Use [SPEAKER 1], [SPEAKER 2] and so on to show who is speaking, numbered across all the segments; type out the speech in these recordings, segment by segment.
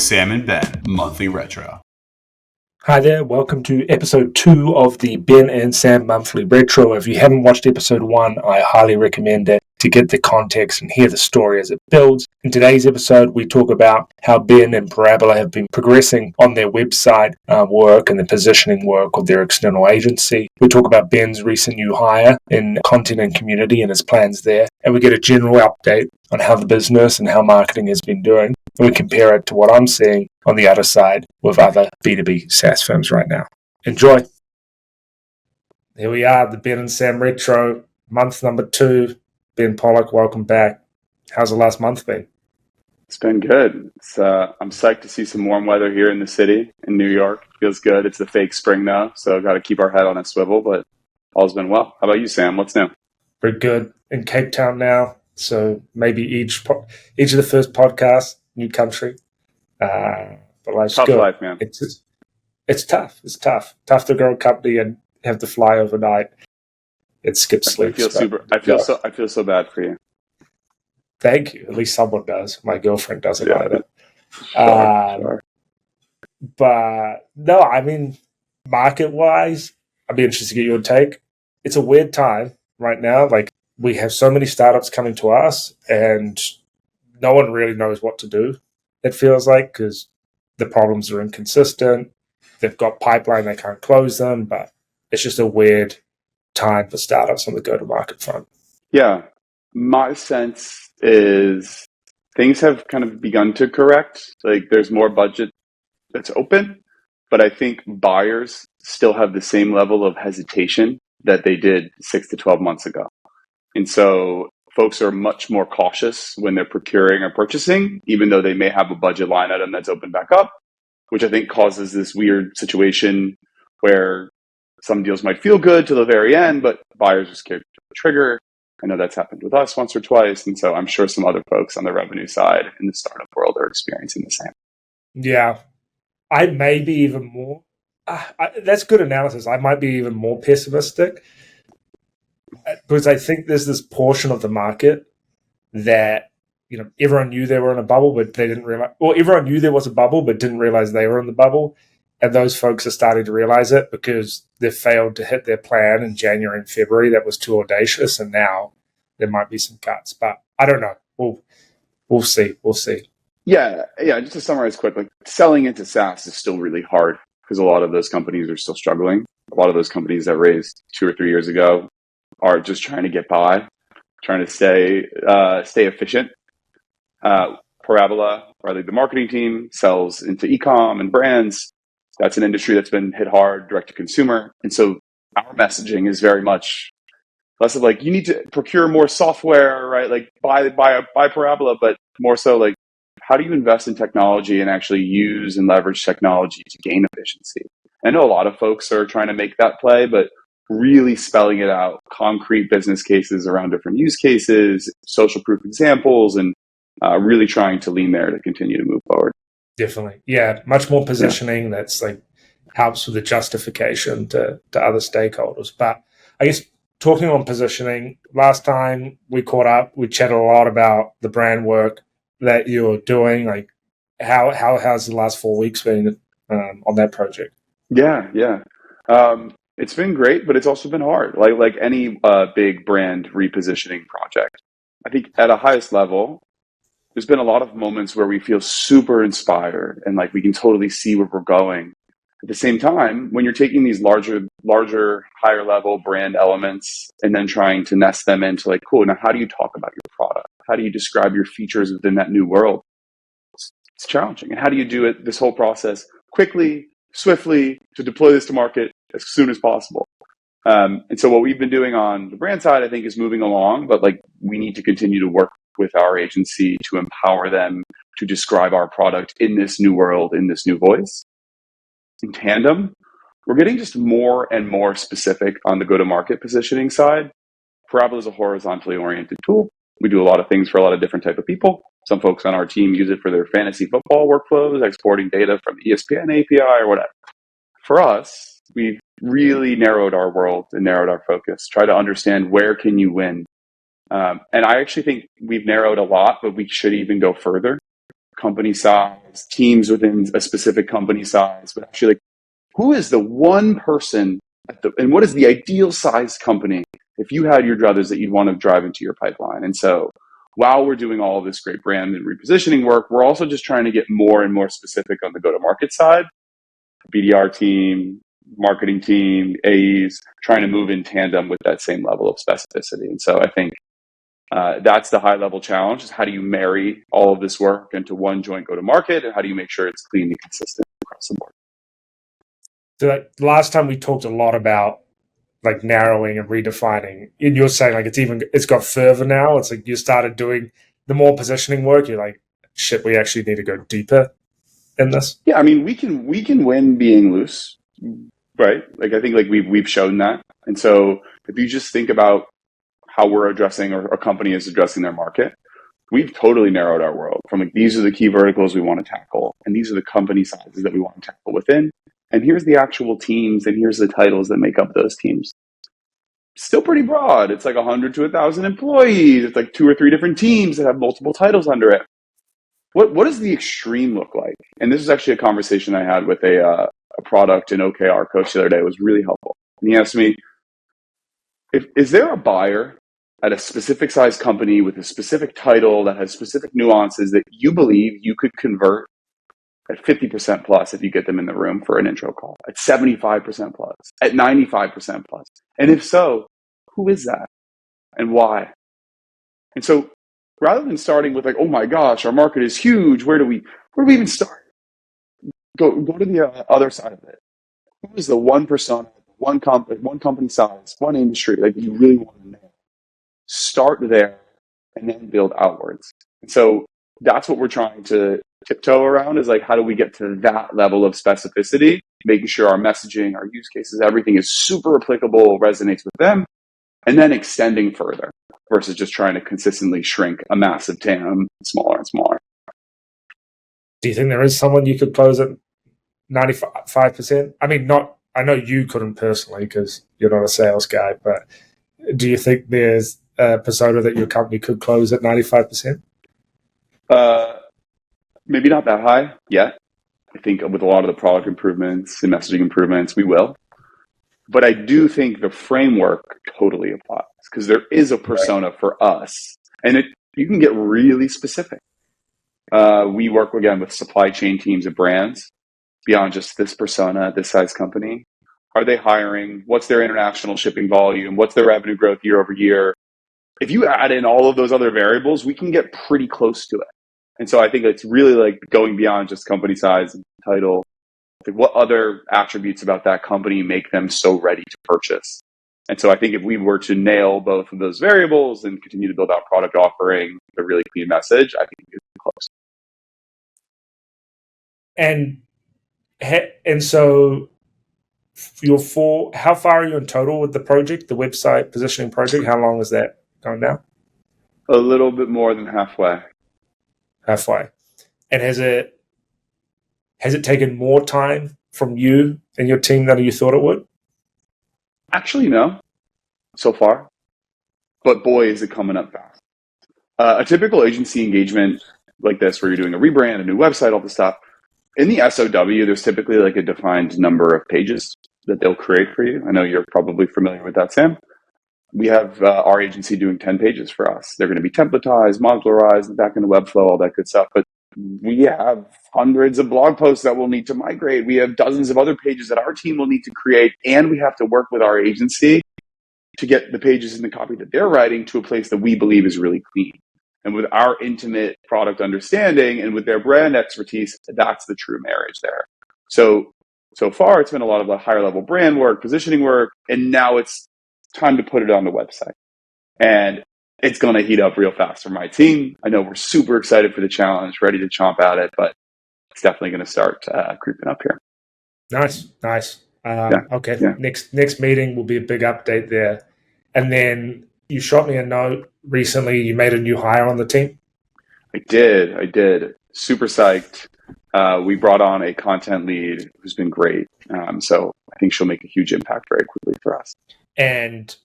[SPEAKER 1] Sam and Ben Monthly Retro.
[SPEAKER 2] Hi there, welcome to episode 2 of the Ben and Sam Monthly Retro. If you haven't watched episode 1, I highly recommend it to get the context and hear the story as it builds. In today's episode, we talk about how Ben and Parabola have been progressing on their website work and the positioning work of their external agency. We talk about Ben's recent new hire in content and community and his plans there. And we get a general update on how the business and how marketing has been doing. And we compare it to what I'm seeing on the other side with other B2B SaaS firms right now. Enjoy. Here we are, the Ben and Sam Retro, month number 2. Ben Pollock, welcome back. How's the last month been?
[SPEAKER 3] It's been good. I'm psyched to see some warm weather here in the city, in New York. Feels good. It's the fake spring now, so got to keep our head on a swivel, but all's been well. How about you, Sam? What's new?
[SPEAKER 2] We're good. In Cape Town now, so maybe each of the first podcasts, new country. But life's
[SPEAKER 3] Tough
[SPEAKER 2] good.
[SPEAKER 3] life, man.
[SPEAKER 2] It's tough. It's tough. Tough to grow a company and have to fly overnight. It skips sleep.
[SPEAKER 3] I feel so bad for you.
[SPEAKER 2] Thank you. At least someone does. My girlfriend doesn't either.
[SPEAKER 3] Sure.
[SPEAKER 2] But no, I mean, market-wise, I'd be interested to get your take. It's a weird time right now. Like, we have so many startups coming to us, and no one really knows what to do, it feels like, because the problems are inconsistent. They've got pipeline, they can't close them, but it's just a weird time for startups on the go-to-market front.
[SPEAKER 3] Yeah. My sense is things have kind of begun to correct. Like, there's more budget that's open, but I think buyers still have the same level of hesitation that they did 6 to 12 months ago. And so folks are much more cautious when they're procuring or purchasing, even though they may have a budget line item that's opened back up, which I think causes this weird situation where some deals might feel good to the very end, but buyers are scared to pull the trigger. I know that's happened with us once or twice. And so I'm sure some other folks on the revenue side in the startup world are experiencing the same.
[SPEAKER 2] Yeah. I may be even more. That's good analysis. I might be even more pessimistic because I think there's this portion of the market that, you know, everyone knew they were in a bubble, but they didn't realize, or everyone knew there was a bubble, but didn't realize they were in the bubble. And those folks are starting to realize it because they failed to hit their plan in January and February. That was too audacious. And now there might be some cuts, but I don't know. We'll see. We'll see.
[SPEAKER 3] Yeah. Just to summarize quickly, selling into SaaS is still really hard because a lot of those companies are still struggling. A lot of those companies that raised 2 or 3 years ago are just trying to get by, trying to stay efficient. Parabola, or the marketing team, sells into e-com and brands. That's an industry that's been hit hard, direct to consumer. And so our messaging is very much less of like, you need to procure more software, right? Like buy Parabola, but more so like, how do you invest in technology and actually use and leverage technology to gain efficiency? I know a lot of folks are trying to make that play, but really spelling it out, concrete business cases around different use cases, social proof examples, and really trying to lean there to continue to move forward.
[SPEAKER 2] Definitely. Yeah. Much more positioning that's like helps with the justification to other stakeholders. But I guess talking on positioning, last time we caught up, we chatted a lot about the brand work that you're doing. Like how's the last 4 weeks been on that project?
[SPEAKER 3] Yeah. It's been great, but it's also been hard. Like any big brand repositioning project. I think at a highest level, there's been a lot of moments where we feel super inspired and like we can totally see where we're going. At the same time, when you're taking these larger, higher level brand elements and then trying to nest them into like, cool, now how do you talk about your product? How do you describe your features within that new world? It's challenging. And how do you do it, this whole process quickly, swiftly to deploy this to market as soon as possible? And so what we've been doing on the brand side, I think, is moving along, but like we need to continue to work with our agency to empower them to describe our product in this new world, in this new voice. In tandem, we're getting just more and more specific on the go-to-market positioning side. Parabola is a horizontally oriented tool. We do a lot of things for a lot of different type of people. Some folks on our team use it for their fantasy football workflows, exporting data from the ESPN API or whatever. For us, we've really narrowed our world and narrowed our focus, try to understand where can you win. And I actually think we've narrowed a lot, but we should even go further. company size, teams within a specific company size, but actually like who is the one person and what is the ideal size company if you had your druthers that you'd want to drive into your pipeline? And so while we're doing all of this great brand and repositioning work, we're also just trying to get more and more specific on the go-to-market side. BDR team, marketing team, AEs, trying to move in tandem with that same level of specificity. And so I think that's the high-level challenge, is how do you marry all of this work into one joint go-to-market, and how do you make sure it's clean and consistent across the board?
[SPEAKER 2] So like, last time we talked a lot about like narrowing and redefining, and you're saying like it's got further now. It's like you started doing the more positioning work. You're like, shit, we actually need to go deeper in this.
[SPEAKER 3] Yeah, I mean, we can win being loose, right? Like I think like we've shown that. And so if you just think about how we're addressing, or a company is addressing their market, we've totally narrowed our world from like, these are the key verticals we want to tackle, and these are the company sizes that we want to tackle within. And here's the actual teams, and here's the titles that make up those teams. Still pretty broad. It's like 100 to 1,000 employees. It's like 2 or 3 different teams that have multiple titles under it. What does the extreme look like? And this is actually a conversation I had with a product and OKR coach the other day. It was really helpful. And he asked me, is there a buyer at a specific size company with a specific title that has specific nuances that you believe you could convert at 50% plus if you get them in the room for an intro call, at 75% plus, at 95% plus? And if so, who is that and why? And so rather than starting with like, oh my gosh, our market is huge, where do we even start? Go to the other side of it. Who is the one persona, one company size, one industry that you really want to know? Start there and then build outwards. And so that's what we're trying to tiptoe around, is like, how do we get to that level of specificity, making sure our messaging, our use cases, everything is super applicable, resonates with them, and then extending further versus just trying to consistently shrink a massive TAM smaller and smaller.
[SPEAKER 2] Do you think there is someone you could close at 95%? I mean, I know you couldn't personally because you're not a sales guy, but do you think there's a persona that your company could close at 95%?
[SPEAKER 3] Maybe not that high yet. I think with a lot of the product improvements and messaging improvements, we will. But I do think the framework totally applies, because there is a persona for us, and you can get really specific. We work again with supply chain teams and brands beyond just this persona, this size company. Are they hiring? What's their international shipping volume? What's their revenue growth year over year? If you add in all of those other variables, we can get pretty close to it. And so I think it's really like going beyond just company size and title. Like, what other attributes about that company make them so ready to purchase? And so I think if we were to nail both of those variables and continue to build out product offering, a really clean message, I think it's close.
[SPEAKER 2] And so how far are you in total with the project, the website positioning project? How long is that going now?
[SPEAKER 3] A little bit more than halfway.
[SPEAKER 2] Halfway. And has it taken more time from you and your team than you thought it would?
[SPEAKER 3] Actually, no, so far. But boy, is it coming up fast. A typical agency engagement like this, where you're doing a rebrand, a new website, all this stuff, in the SOW, there's typically like a defined number of pages that they'll create for you. I know you're probably familiar with that, Sam. We have our agency doing 10 pages for us. They're going to be templatized, modularized, back into Webflow, all that good stuff. But we have hundreds of blog posts that we'll need to migrate. We have dozens of other pages that our team will need to create. And we have to work with our agency to get the pages in the copy that they're writing to a place that we believe is really clean. And with our intimate product understanding and with their brand expertise, that's the true marriage there. So far, it's been a lot of the higher level brand work, positioning work, and now it's time to put it on the website. And it's going to heat up real fast for my team. I know we're super excited for the challenge, ready to chomp at it, but it's definitely going to start creeping up here.
[SPEAKER 2] Nice. Okay. Yeah. Next meeting will be a big update there. And then you shot me a note recently. You made a new hire on the team.
[SPEAKER 3] I did. Super psyched. We brought on a content lead who's been great. So I think she'll make a huge impact very quickly for us.
[SPEAKER 2] And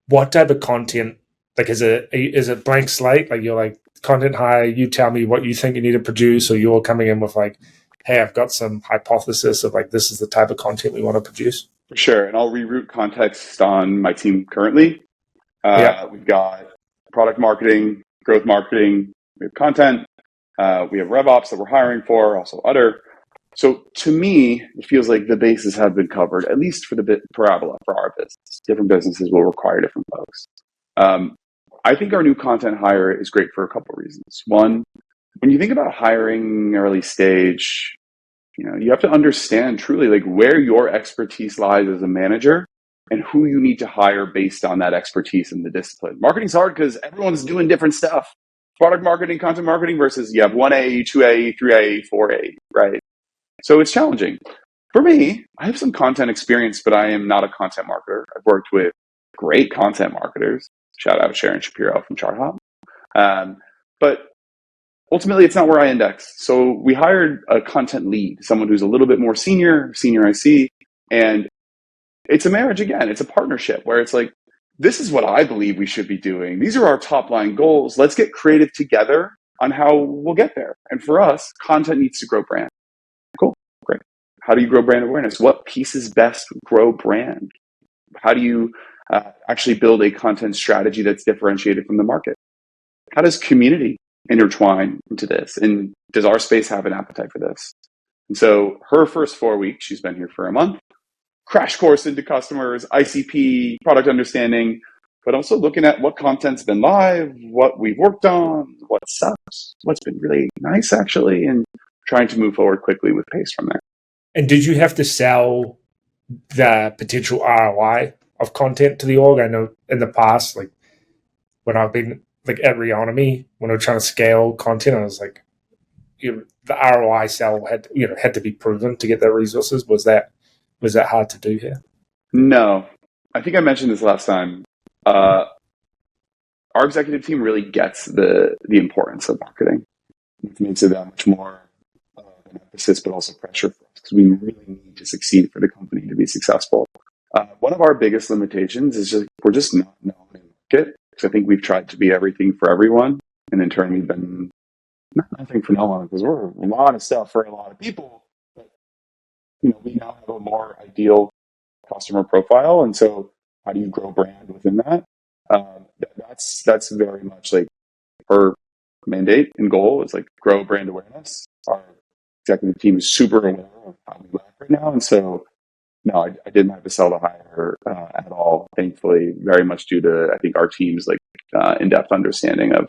[SPEAKER 2] what type of content? Like, is it blank slate? Like, you're like, content hire, you tell me what you think you need to produce, or you're coming in with like, hey, I've got some hypothesis of like, this is the type of content we want to produce?
[SPEAKER 3] For sure. And I'll reroute context on my team currently.
[SPEAKER 2] Yeah.
[SPEAKER 3] We've got product marketing, growth marketing, we have content, we have RevOps that we're hiring for, also other. So to me, it feels like the bases have been covered, at least for the parabola for our business. Different businesses will require different folks. I think our new content hire is great for a couple of reasons. One, when you think about hiring early stage, you have to understand truly like where your expertise lies as a manager and who you need to hire based on that expertise in the discipline. Marketing's hard because everyone's doing different stuff. Product marketing, content marketing versus you have 1A, 2A, 3A, 4A, right? So it's challenging. For me, I have some content experience, but I am not a content marketer. I've worked with great content marketers. Shout out Sharon Shapiro from ChartHop. But ultimately, it's not where I index. So we hired a content lead, someone who's a little bit more senior IC, and it's a marriage again. It's a partnership where it's like, this is what I believe we should be doing. These are our top line goals. Let's get creative together on how we'll get there. And for us, content needs to grow brand. Cool, great. How do you grow brand awareness? What pieces best grow brand? How do you actually build a content strategy that's differentiated from the market? How does community intertwine into this? And does our space have an appetite for this? And so her first 4 weeks, she's been here for a month, crash course into customers, ICP, product understanding, but also looking at what content's been live, what we've worked on, what sucks, what's been really nice actually, and trying to move forward quickly with pace from there.
[SPEAKER 2] And did you have to sell the potential ROI of content to the org? I know in the past, like when I've been like at Reonomy, when I was trying to scale content, I was like, the ROI sell had to be proven to get the resources. Was that hard to do here?
[SPEAKER 3] No, I think I mentioned this last time. Our executive team really gets the importance of marketing. It makes it that much more an emphasis, but also pressure for us because we really need to succeed for the company to be successful. One of our biggest limitations is we're just not known in the market. So I think we've tried to be everything for everyone, and in turn we've been not nothing for no one because we're a lot of stuff for a lot of people. But we now have a more ideal customer profile, and so how do you grow brand within that? That's very much like her mandate and goal is like grow brand awareness. Our executive team is super aware of how we work right now, and so no, I didn't have to sell to hire at all. Thankfully, very much due to I think our team's like in-depth understanding of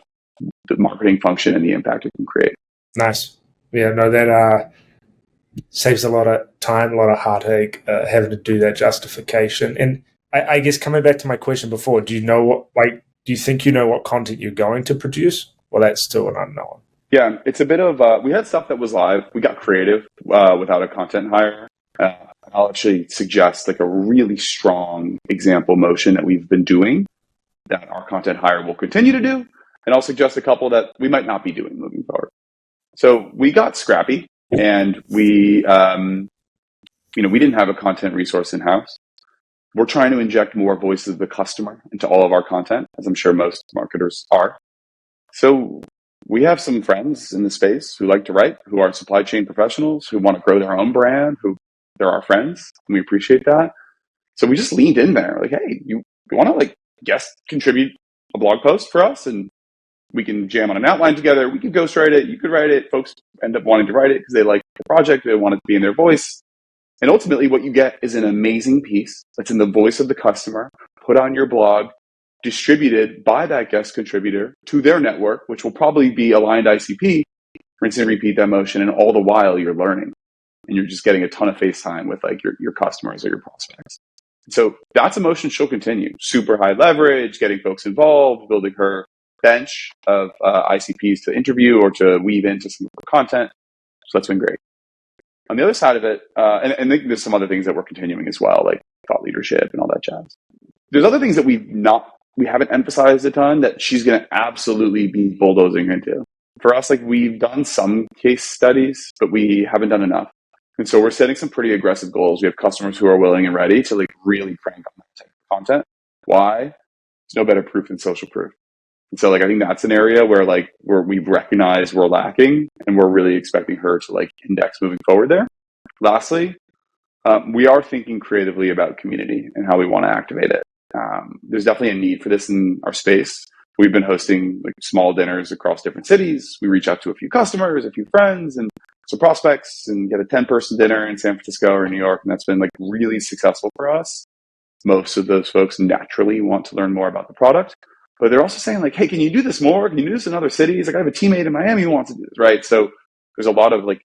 [SPEAKER 3] the marketing function and the impact it can create.
[SPEAKER 2] Nice. Yeah, no, that saves a lot of time, a lot of heartache having to do that justification. And I guess coming back to my question before, do you think you know what content you're going to produce? Well, that's still an unknown.
[SPEAKER 3] Yeah, it's a bit of we had stuff that was live. We got creative without a content hire. I'll actually suggest like a really strong example motion that we've been doing that our content hire will continue to do. And I'll suggest a couple that we might not be doing moving forward. So we got scrappy and we didn't have a content resource in-house. We're trying to inject more voices of the customer into all of our content, as I'm sure most marketers are. So we have some friends in the space who like to write, who are supply chain professionals, who want to grow their own brand, who they're our friends, and we appreciate that. So we just leaned in there, like, hey, you want to like guest contribute a blog post for us, and we can jam on an outline together. We could ghostwrite it. You could write it. Folks end up wanting to write it because they like the project. They want it to be in their voice. And ultimately, what you get is an amazing piece that's in the voice of the customer, put on your blog, distributed by that guest contributor to their network, which will probably be aligned ICP, rinse and repeat that motion. And all the while you're learning and you're just getting a ton of face time with like your customers or your prospects. So that's a motion she'll continue. Super high leverage, getting folks involved, building her bench of ICPs to interview or to weave into some of her content. So that's been great. On the other side of it, and there's some other things that we're continuing as well, like thought leadership and all that jazz. There's other things that we haven't emphasized a ton that she's going to absolutely be bulldozing into. For us, like we've done some case studies, but we haven't done enough. And so we're setting some pretty aggressive goals. We have customers who are willing and ready to like really crank on that type of content. Why? There's no better proof than social proof. And so like I think that's an area where we've recognized we're lacking, and we're really expecting her to like index moving forward there. Lastly, we are thinking creatively about community and how we want to activate it. There's definitely a need for this in our space. We've been hosting like small dinners across different cities. We reach out to a few customers, a few friends, and some prospects, and get a 10-person dinner in San Francisco or New York. And that's been like really successful for us. Most of those folks naturally want to learn more about the product, but they're also saying like, hey, can you do this more? Can you do this in other cities? Like I have a teammate in Miami who wants to do this, right? So there's a lot of like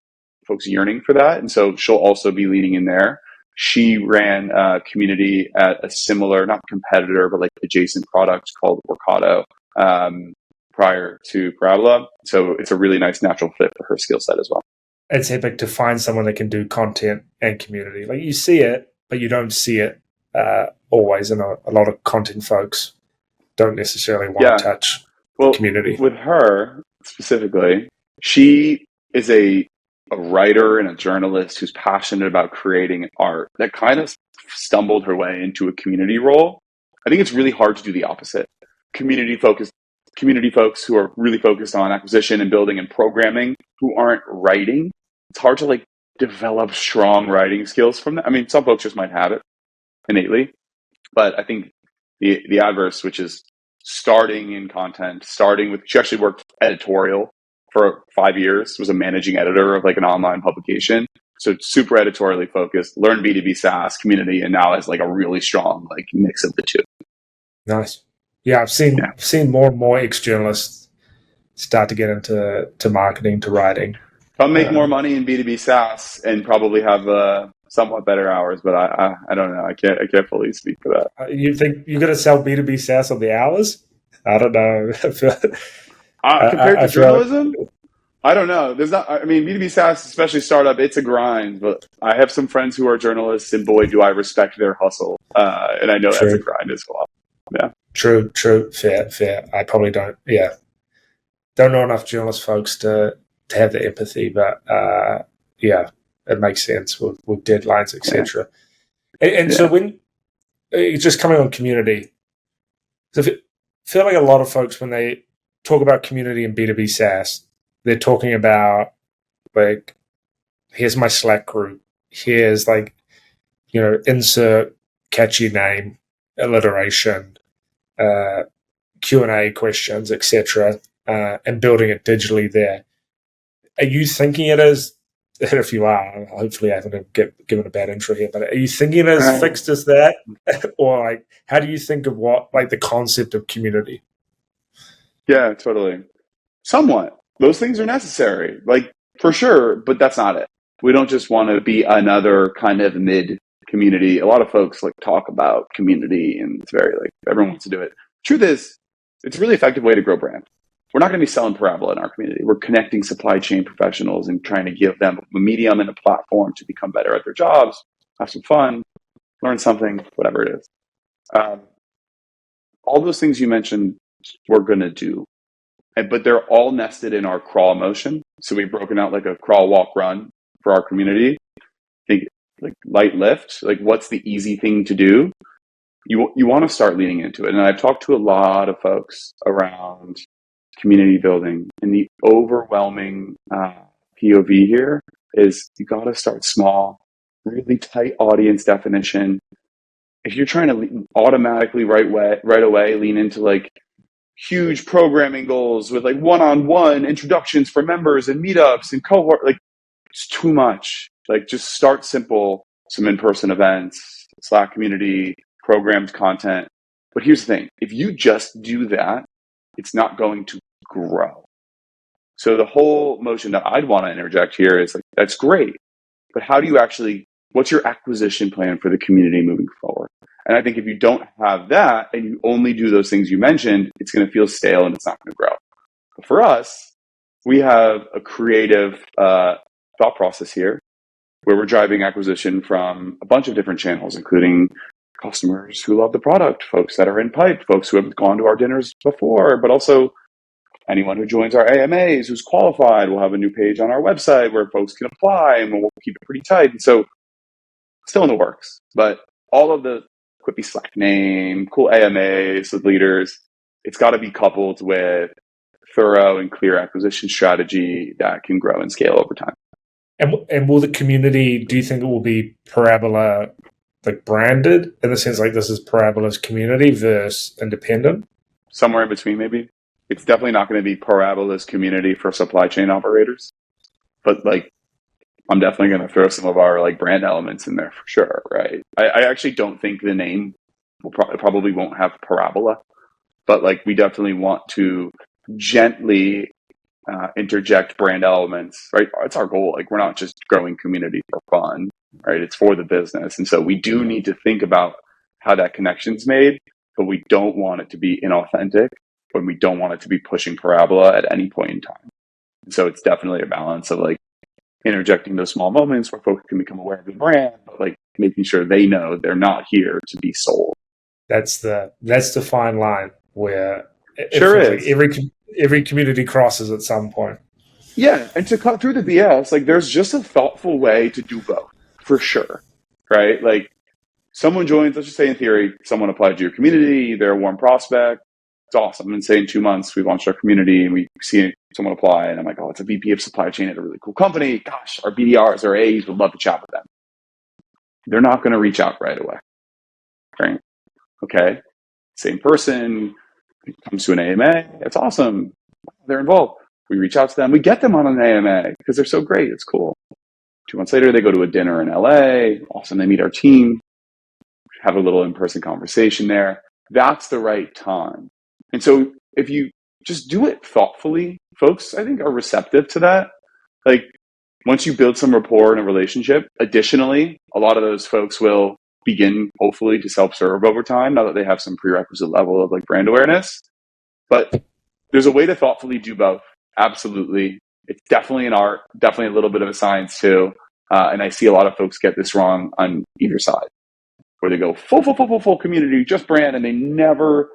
[SPEAKER 3] folks yearning for that. And so she'll also be leaning in there. She ran a community at a similar, not competitor, but like adjacent product called Workato prior to Parabola. So it's a really nice natural fit for her skill set as well.
[SPEAKER 2] It's epic to find someone that can do content and community. Like you see it, but you don't see it always. And a lot of content folks don't necessarily want to touch community.
[SPEAKER 3] With her specifically, she is a writer and a journalist who's passionate about creating art that kind of stumbled her way into a community role. I think it's really hard to do the opposite. Community folks who are really focused on acquisition and building and programming who aren't writing. It's hard to like develop strong writing skills from that. I mean, some folks just might have it innately, but I think the adverse, which is starting in content, she actually worked editorial for 5 years, was a managing editor of like an online publication. So super editorially focused, learned B2B SaaS community, and now has like a really strong like mix of the two.
[SPEAKER 2] Nice. Yeah, I've seen more and more ex-journalists start to get into marketing, to writing.
[SPEAKER 3] I'll make more money in B2B SaaS and probably have somewhat better hours, but I don't know. I can't fully speak for that.
[SPEAKER 2] You think you're going to sell B2B SaaS on the hours? I don't know.
[SPEAKER 3] Compared to journalism, I don't know. There's not. I mean, B2B SaaS, especially startup, it's a grind. But I have some friends who are journalists, and boy, do I respect their hustle. And I know that's a grind as well. Yeah.
[SPEAKER 2] True. Fair. I probably don't know enough journalist folks to have the empathy, but it makes sense with deadlines, etc. And so when it's just coming on community, so I feel like a lot of folks, when they talk about community and B2B SaaS, they're talking about like, here's my Slack group, here's like, insert catchy name, alliteration, Q&A questions, etc., and building it digitally there. Are you thinking it as, and if you are, hopefully I haven't given a bad intro here, but are you thinking it as fixed as that? Or like, how do you think of what, like the concept of community?
[SPEAKER 3] Yeah, totally. Somewhat. Those things are necessary, like for sure, but that's not it. We don't just want to be another kind of mid community. A lot of folks like talk about community and it's very like, everyone wants to do it. Truth is, it's a really effective way to grow brand. We're not going to be selling Parabola in our community. We're connecting supply chain professionals and trying to give them a medium and a platform to become better at their jobs, have some fun, learn something, whatever it is. All those things you mentioned, we're going to do. But they're all nested in our crawl motion. So we've broken out like a crawl, walk, run for our community. Think like light lift, like what's the easy thing to do? You want to start leaning into it. And I've talked to a lot of folks around community building, and the overwhelming POV here is you got to start small, really tight audience definition. If you're trying to automatically right away lean into like huge programming goals with like one-on-one introductions for members and meetups and cohort, like it's too much. Like just start simple, some in-person events, Slack community, programmed content. But here's the thing, if you just do that, it's not going to grow. So the whole motion that I'd want to interject here is like, that's great, but how do you actually, what's your acquisition plan for the community moving forward? And I think if you don't have that and you only do those things you mentioned, it's going to feel stale and it's not going to grow. But for us, we have a creative thought process here where we're driving acquisition from a bunch of different channels, including customers who love the product, folks that are in pipe, folks who have gone to our dinners before, but also anyone who joins our AMAs who's qualified. We'll have a new page on our website where folks can apply, and we'll keep it pretty tight. And so still in the works, but all of the quippy Slack name, cool AMAs with leaders, it's got to be coupled with thorough and clear acquisition strategy that can grow and scale over time.
[SPEAKER 2] And will the community, do you think it will be Parabola like branded in the sense like this is Parabola's community versus independent?
[SPEAKER 3] Somewhere in between, maybe. It's definitely not going to be Parabola's community for supply chain operators, but like I'm definitely going to throw some of our like brand elements in there for sure, right? I actually don't think the name will probably won't have Parabola, but like we definitely want to gently interject brand elements, right? It's our goal. Like we're not just growing community for fun, right? It's for the business. And so we do need to think about how that connection's made, but we don't want it to be inauthentic, when we don't want it to be pushing Parabola at any point in time. And so it's definitely a balance of like interjecting those small moments where folks can become aware of the brand, but like making sure they know they're not here to be sold.
[SPEAKER 2] That's the fine line where
[SPEAKER 3] Sure is.
[SPEAKER 2] Like every community crosses at some point.
[SPEAKER 3] Yeah, and to cut through the BS, like there's just a thoughtful way to do both, for sure, right? Like someone joins, let's just say in theory, someone applied to your community, they're a warm prospect, it's awesome. And say in 2 months, we launched our community and we see someone apply and I'm like, oh, it's a VP of supply chain at a really cool company. Gosh, our BDRs, our A's would love to chat with them. They're not going to reach out right away, right? Okay, same person comes to an AMA, it's awesome, they're involved. We reach out to them, we get them on an AMA because they're so great, it's cool. 2 months later, they go to a dinner in LA, awesome, they meet our team, have a little in-person conversation there. That's the right time. And so if you just do it thoughtfully, folks, I think are receptive to that. Like once you build some rapport in a relationship, additionally, a lot of those folks will begin hopefully to self-serve over time now that they have some prerequisite level of like brand awareness. But there's a way to thoughtfully do both. Absolutely. It's definitely an art, definitely a little bit of a science too. And I see a lot of folks get this wrong on either side, where they go full community, just brand, and they never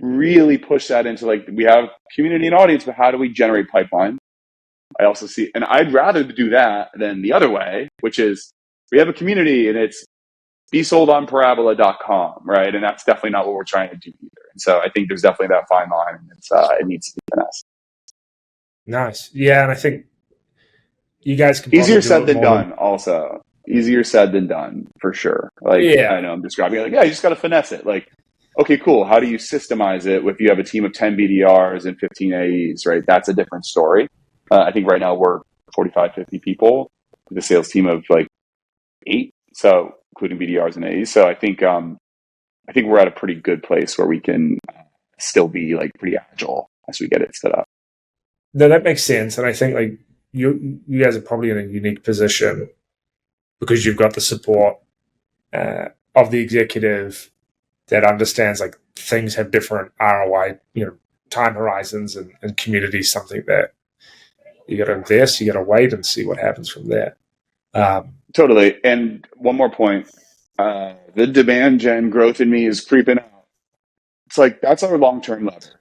[SPEAKER 3] really push that into like, we have community and audience, but how do we generate pipeline? I also see, and I'd rather do that than the other way, which is we have a community and it's be sold on parabola.com, right? And that's definitely not what we're trying to do either. And so I think there's definitely that fine line, and it needs to be finessed.
[SPEAKER 2] Nice. Yeah, and I think you guys can
[SPEAKER 3] easier said than done. Also, easier said than done for sure. Like, yeah. I know I'm describing it like, yeah, you just got to finesse it. Like, okay, cool. How do you systemize it if you have a team of 10 BDRs and 15 AEs, right? That's a different story. I think right now we're 45, 50 people with a sales team of like 8, so including BDRs and AEs. So I think we're at a pretty good place where we can still be like pretty agile as we get it set up.
[SPEAKER 2] No, that makes sense. And I think like you guys are probably in a unique position because you've got the support of the executive that understands like things have different ROI, time horizons, and community is something that you got to invest, you got to wait and see what happens from there.
[SPEAKER 3] Totally. And one more point, the demand gen growth in me is creeping out. It's like, that's our long-term lever.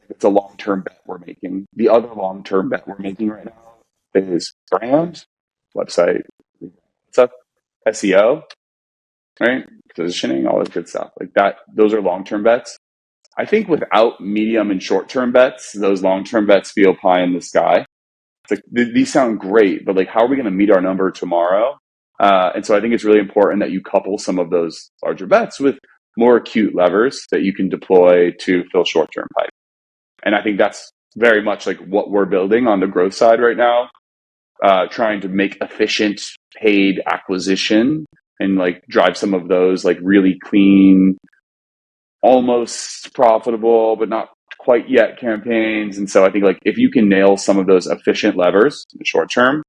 [SPEAKER 3] It's a long-term bet we're making. The other long-term bet we're making right now is brand, website, stuff, SEO, right? Positioning, all this good stuff like that. Those are long-term bets. I think without medium and short-term bets, those long-term bets feel pie in the sky. It's like, these sound great, but like, how are we going to meet our number tomorrow? And so I think it's really important that you couple some of those larger bets with more acute levers that you can deploy to fill short-term pipe. And I think that's very much like what we're building on the growth side right now, trying to make efficient paid acquisition and like drive some of those like really clean, almost profitable, but not quite yet campaigns. And so I think like if you can nail some of those efficient levers in the short term,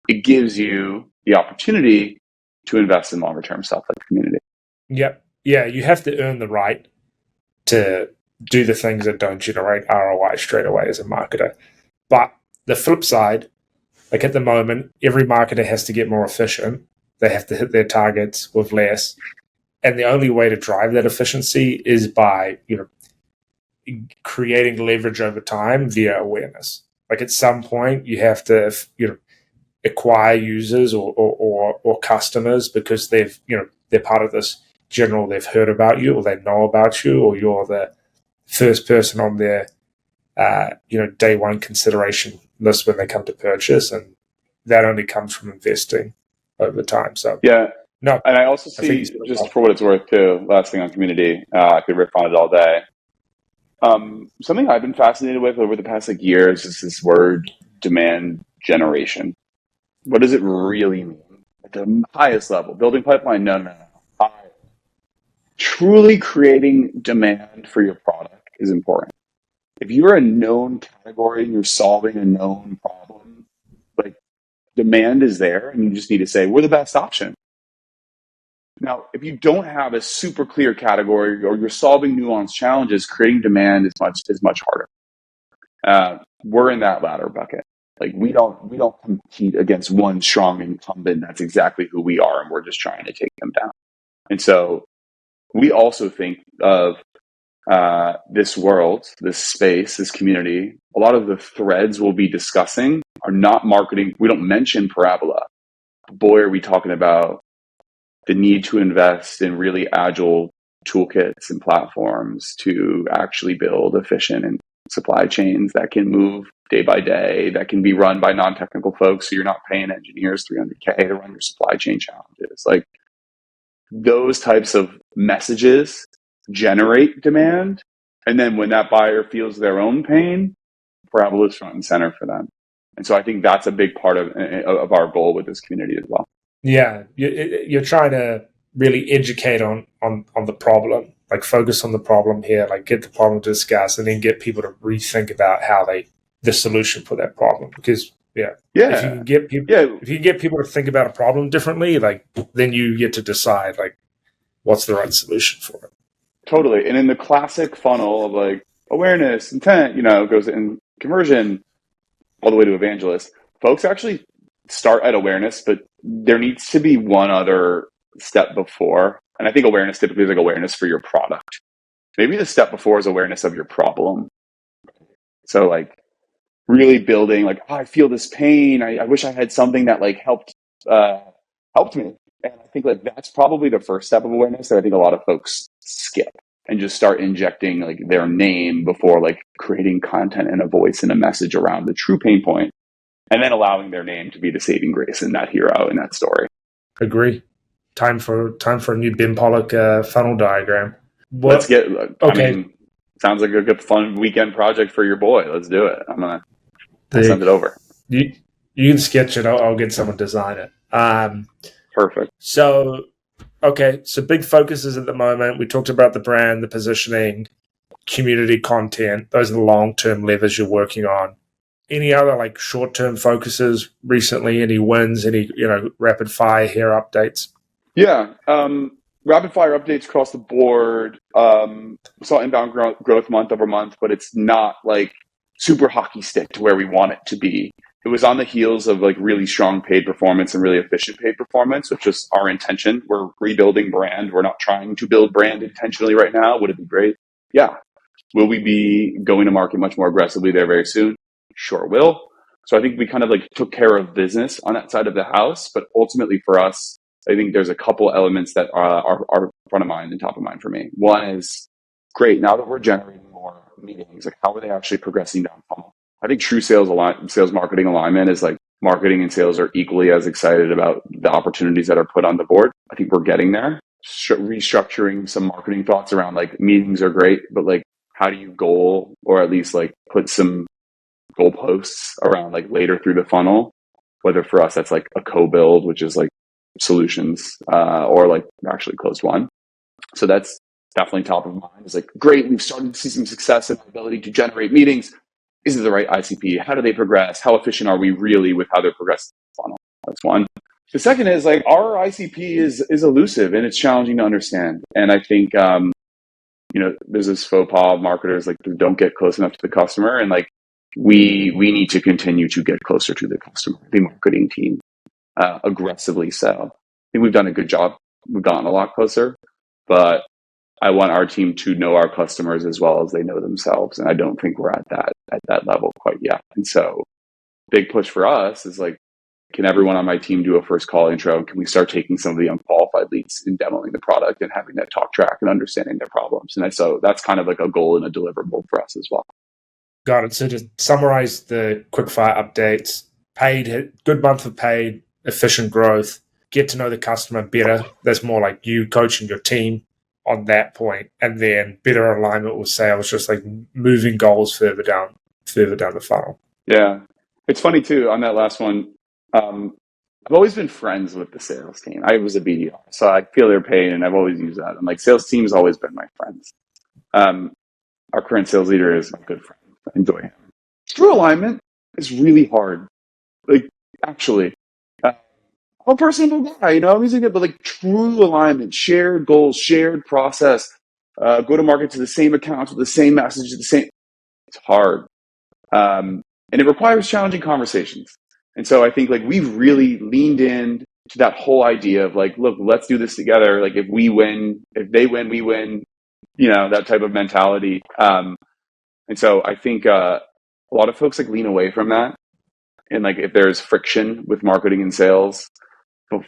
[SPEAKER 3] it gives you the opportunity to invest in longer term stuff like community.
[SPEAKER 2] Yep. Yeah, you have to earn the right to do the things that don't generate ROI straight away as a marketer. But the flip side, like at the moment, every marketer has to get more efficient. They have to hit their targets with less. And the only way to drive that efficiency is by, creating leverage over time via awareness. Like at some point you have to, acquire users or customers because they're part of this general, they've heard about you or they know about you or you're the first person on their day one consideration list when they come to purchase, and that only comes from investing over time. So
[SPEAKER 3] Yeah.
[SPEAKER 2] no,
[SPEAKER 3] And I also
[SPEAKER 2] I think
[SPEAKER 3] see, just for what it's worth too, last thing on community, I could riff on it all day. Something I've been fascinated with over the past year is just this word demand generation. What does it really mean? At the highest level, building pipeline? No. Truly creating demand for your product is important. If you're a known category and you're solving a known problem, like demand is there and you just need to say, we're the best option. Now, if you don't have a super clear category or you're solving nuanced challenges, creating demand is much harder. We're in that latter bucket. Like we don't compete against one strong incumbent. That's exactly who we are, and we're just trying to take them down. And so we also think of this world, this space, this community. A lot of the threads we'll be discussing are not marketing. We don't mention parabola. Boy, are we talking about the need to invest in really agile toolkits and platforms to actually build efficient and supply chains that can move day by day, that can be run by non-technical folks. So you're not paying engineers $300K to run your supply chain challenges. Like those types of messages generate demand. And then when that buyer feels their own pain, Parabola is front and center for them. And so I think that's a big part of our goal with this community as well.
[SPEAKER 2] Yeah, you're trying to really educate on the problem, like focus on the problem here, like get the problem discussed, and then get people to rethink about the solution for that problem. Because if you can get people to think about a problem differently, like then you get to decide like what's the right solution for it.
[SPEAKER 3] Totally. And in the classic funnel of like awareness, intent, goes in conversion all the way to evangelist, folks actually start at awareness, but there needs to be one other step before. And I think awareness typically is like awareness for your product. Maybe the step before is awareness of your problem. So like really building like, I feel this pain. I wish I had something that like helped me. And I think like that's probably the first step of awareness that I think a lot of folks skip and just start injecting like their name before like creating content and a voice and a message around the true pain point, and then allowing their name to be the saving grace and that hero in that story.
[SPEAKER 2] Agree. Time for a new Ben Pollock funnel diagram.
[SPEAKER 3] Let's get. Okay. I mean, sounds like a good fun weekend project for your boy. Let's do it. I'll send it over.
[SPEAKER 2] You can sketch it. I'll get someone to design it.
[SPEAKER 3] Perfect.
[SPEAKER 2] So big focuses at the moment. We talked about the brand, the positioning, community content. Those are the long-term levers you're working on. Any other like short-term focuses recently? Any wins? Any rapid fire here updates?
[SPEAKER 3] Yeah, rapid fire updates across the board. We saw inbound growth month over month, but it's not like super hockey stick to where we want it to be. It was on the heels of like really strong paid performance and really efficient paid performance, which is our intention. We're rebuilding brand. We're not trying to build brand intentionally right now. Would it be great? Yeah. Will we be going to market much more aggressively there very soon? Sure will. So I think we kind of like took care of business on that side of the house. But ultimately for us, I think there's a couple elements that are front of mind and top of mind for me. One is, great, now that we're generating more meetings, like how are they actually progressing down funnel? I think true sales marketing alignment is like marketing and sales are equally as excited about the opportunities that are put on the board. I think we're getting there. Restructuring some marketing thoughts around like meetings are great, but like how do you goal or at least like put some goalposts around like later through the funnel, whether for us that's like a co-build, which is like solutions, or like actually closed one. So that's definitely top of mind. It's like, great, we've started to see some success in our ability to generate meetings. Is it the right ICP? How do they progress? How efficient are we really with how they're progressing the funnel? That's one. The second is like our ICP is elusive and it's challenging to understand. And I think, there's this faux pas of marketers like don't get close enough to the customer. And like, we need to continue to get closer to the customer, the marketing team, aggressively so. I think we've done a good job. We've gotten a lot closer, but I want our team to know our customers as well as they know themselves. And I don't think we're at that level quite yet. And so big push for us is like can everyone on my team do a first call intro? Can we start taking some of the unqualified leads and demoing the product and having that talk track and understanding their problems? And so that's kind of like a goal and a deliverable for us as well.
[SPEAKER 2] Got it. So to summarize the quickfire updates, good month of paid, efficient growth, get to know the customer better. That's more like you coaching your team on that point, and then better alignment with sales, just like moving goals further down the funnel.
[SPEAKER 3] Yeah. It's funny too, on that last one, I've always been friends with the sales team. I was a BDR, so I feel their pain, and I've always used that. I'm like, sales team's always been my friends. Our current sales leader is my good friend. I enjoy him. True alignment is really hard. Like, actually, I'm a personable guy, he's good, but like true alignment, shared goals, shared process, go to market to the same accounts with the same message, it's hard. And it requires challenging conversations. And so I think like we've really leaned in to that whole idea of like, look, let's do this together. Like if we win, if they win, we win, that type of mentality. And so I think a lot of folks like lean away from that. And like if there's friction with marketing and sales,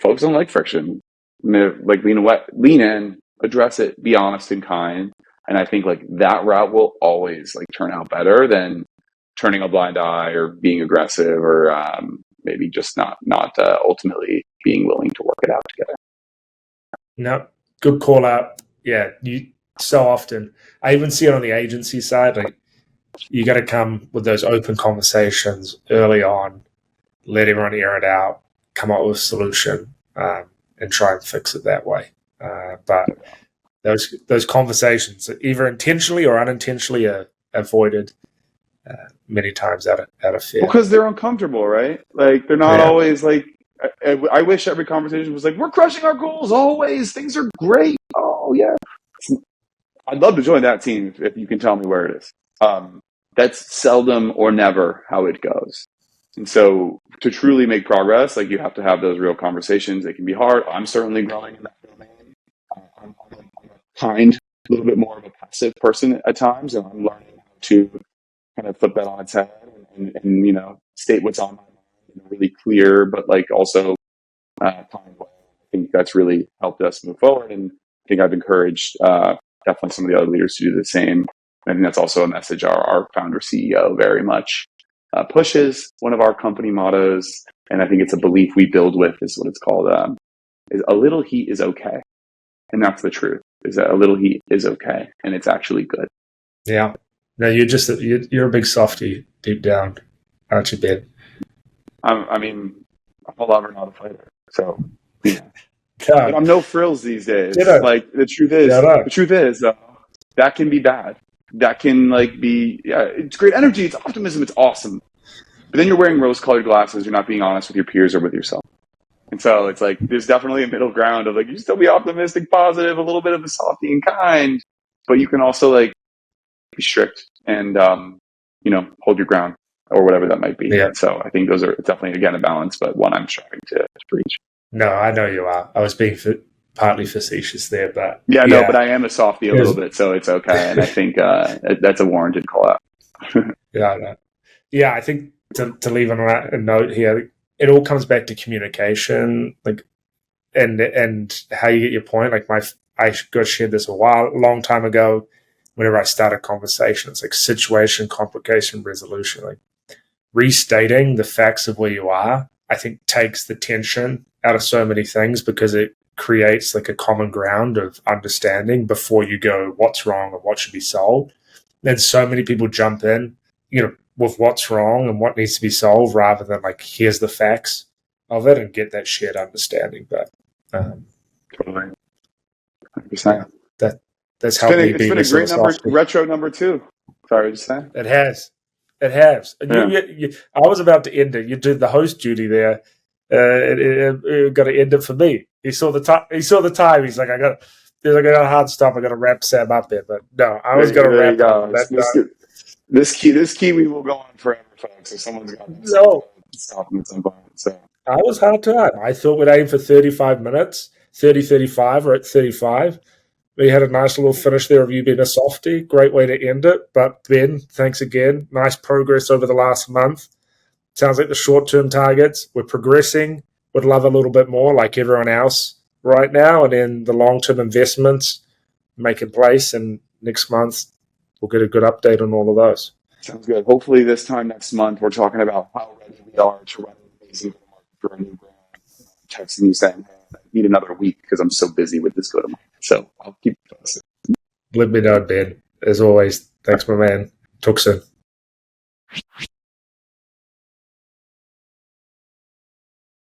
[SPEAKER 3] folks don't like friction. Like lean in, address it, be honest and kind. And I think like that route will always like turn out better than turning a blind eye or being aggressive or maybe just not ultimately being willing to work it out together.
[SPEAKER 2] No, good call out. Yeah, so often I even see it on the agency side. Like you got to come with those open conversations early on, let everyone air it out, come up with a solution, and try and fix it that way. But those conversations, either intentionally or unintentionally, are avoided many times out of fear.
[SPEAKER 3] Because they're uncomfortable, right? Like they're not always like. I wish every conversation was like, we're crushing our goals always. Things are great. Oh yeah, I'd love to join that team if you can tell me where it is. That's seldom or never how it goes. And so to truly make progress, like you have to have those real conversations. It can be hard. I'm certainly growing in that domain. I'm a little bit more of a passive person at times, and I'm learning how to kind of flip that on its head and state what's on my mind in a really clear, but like also kind way. I think that's really helped us move forward. And I think I've encouraged definitely some of the other leaders to do the same. And I think that's also a message our founder CEO very much pushes. One of our company mottos, and I think it's a belief we build with, is what it's called, is a little heat is okay. And that's the truth, is that a little heat is okay. And it's actually good.
[SPEAKER 2] Yeah. No, you're a big softie deep down, aren't you, Ben?
[SPEAKER 3] I'm a lover, not a fighter. So, but I'm no frills these days. Like the truth is, that can be bad. That can be, it's great energy. It's optimism. It's awesome. But then you're wearing rose-colored glasses. You're not being honest with your peers or with yourself. And so it's like, there's definitely a middle ground of like, you still be optimistic, positive, a little bit of a softy and kind, but you can also be strict and, hold your ground or whatever that might be. Yeah. So I think those are definitely, again, a balance, but one I'm striving to preach.
[SPEAKER 2] No, I know you are. I was being partly facetious there, but
[SPEAKER 3] but I am a softie a little bit, so it's okay. And I think that's a warranted call out.
[SPEAKER 2] I think to leave on a note here, it all comes back to communication, and how you get your point. I shared this a long time ago. Whenever I start a conversation, it's like situation, complication, resolution. Like restating the facts of where you are, I think takes the tension out of so many things because it creates like a common ground of understanding before you go what's wrong or what should be solved. Then so many people jump in, with what's wrong and what needs to be solved rather than here's the facts of it and get that shared understanding. But
[SPEAKER 3] totally, 100%.
[SPEAKER 2] That's helped me be.
[SPEAKER 3] It's been a great retro number 2. Sorry, just saying.
[SPEAKER 2] It has. I was about to end it. You did the host duty there. It got to end it for me. He saw the time. He's like, I got a hard stop. I got to wrap Sam up there. But no, I was going to wrap up.
[SPEAKER 3] This Kiwi will go on forever, folks. If someone's got stop him at some point. So
[SPEAKER 2] I was hard time. I thought we'd aim for 35 minutes, 35. We're at 35. We had a nice little finish there of you being a softie. Great way to end it. But Ben, thanks again. Nice progress over the last month. sounds like the short-term targets, we're progressing. Would love a little bit more like everyone else right now. And then the long-term investments make in place. And next month, we'll get a good update on all of those.
[SPEAKER 3] Sounds good. Hopefully this time next month, we're talking about how ready we are to run an amazing go-to-market for a new brand. I'm texting you saying, hey, I need another week because I'm so busy with this go-to-market. So I'll keep you posted.
[SPEAKER 2] Let me know, Ben. As always, thanks, my man. Talk soon.